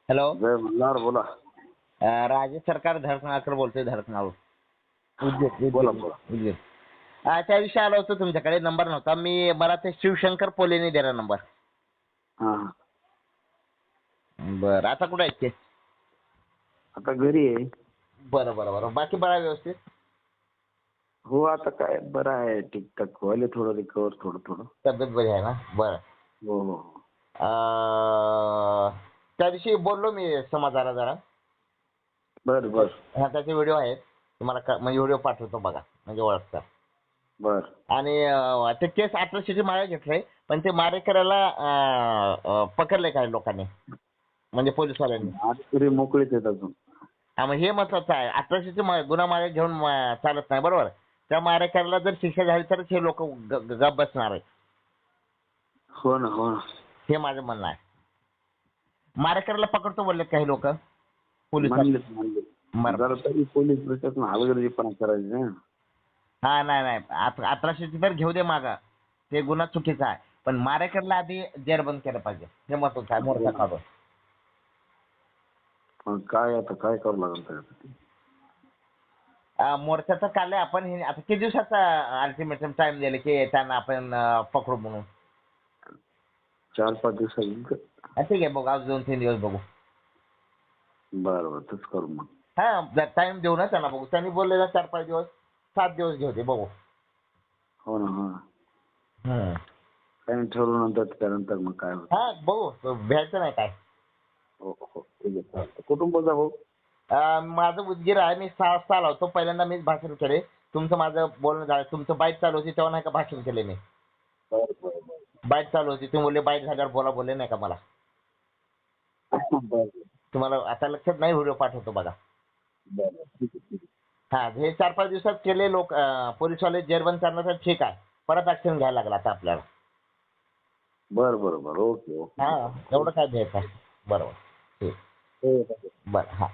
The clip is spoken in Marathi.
हॅलो. जय मल्हार बोला. राजेश सरकार धडकनाळकर बोलतोय धडकनाळ. बोला बोला. उद्योग त्या दिवशी आलो होतो तुमच्याकडे, नंबर नव्हता. मला ते शिवशंकर पोलेने दिला नंबर. हा बरं, आता कुठे आहेत ते? आता घरी आहे. बरं बरं बरं. बाकी बरं आहे व्यवस्थित? हो आता काय बरं आहे, ठीकठाक व्हायला, थोडं रिकवर थोडं थोडं. तब्येत बरी आहे ना? बरं. हो हो. त्या दिवशी बोललो मी समाजाला जरा. बर बर हा, त्याचे व्हिडिओ आहेत तुम्हाला, म्हणजे व्हिडिओ पाठवतो बघा, म्हणजे ओळखता. बर. आणि ते केस 1800ची माळा घेतलंय, पण ते मारेकऱ्याला पकडले काही लोकांनी, म्हणजे पोलिसवाल्यांनी. आज तरी मोकळीच आहेत अजून. मग हे महत्वाचं आहे. 1800ची गुन्हा मागे घेऊन चालत नाही, बरोबर. त्या मारेकऱ्याला जर शिक्षा झाली तरच हे लोक गप बसणार आहे. हो ना हो ना. हे माझं म्हणणं आहे. मारेकऱ्याला पकडतो बोलले काही लोक, पोलीस. जरा तरी पोलीस प्रशासन हलगर्जीपणा करायचे ना. हा, नाही नाही, 1800ची तर घेऊ दे मागा, ते गुन्हा चुकीचा आहे, पण मारेकरला आधी जेरबंद केलं पाहिजे, हे महत्वाचं आहे. मोर्चा काढून पण काय आता काय करावं लागेल त्यासाठी? मोर्चाचं काढलंय आपण. हे आता किती दिवसाचा अल्टिमेटम टाइम दिले की त्यांना आपण पकडू म्हणून? 4-5 दिवस येईल का? ठीक आहे, बघू, आज 2-3 दिवस बघू. बरं बरं, तसं करू मग. हा, टाइम देऊ ना त्यांना, बघू. त्यांनी बोललेला 4-5 दिवस, 7 दिवस घेऊ दे, बघू. हो ना हो ना. काही ठरवू नंतर त्यानंतर मग काय होतं. हा, बघू, भ्यायचं नाही काय. हो हो, ठीक आहे, चालतं. कुटुंबाचा भाऊ? माझं उदगीर आहे. मी 6 वाजता आलो होतो. पहिल्यांदा मीच भाषण केले. तुमचं माझं बोलणं झालं. तुमचं बाईट चालू होती तेव्हा नाही का भाषण केले मी? बरं बरं बरं. बाईट चालू होती, तुम्ही बोलले बाईट झाल्यावर बोला, बोलले नाही का मला? बरं तुम्हाला आता लक्षात नाही? व्हिडिओ पाठवतो बघा. बरं, ठीक आहे ठीक आहे. हा, हे 4-5 दिवसात केले लोक, पोलीसवाले जेरबंद करण्यासाठी. ठीक आहे, परत ऍक्शन घ्यायला लागला आता आपल्याला. बरं बरं बरं, ओके ओके. हा, एवढं काय द्यायचं? बरोबर, ठीक. हो हो. बरं, हा.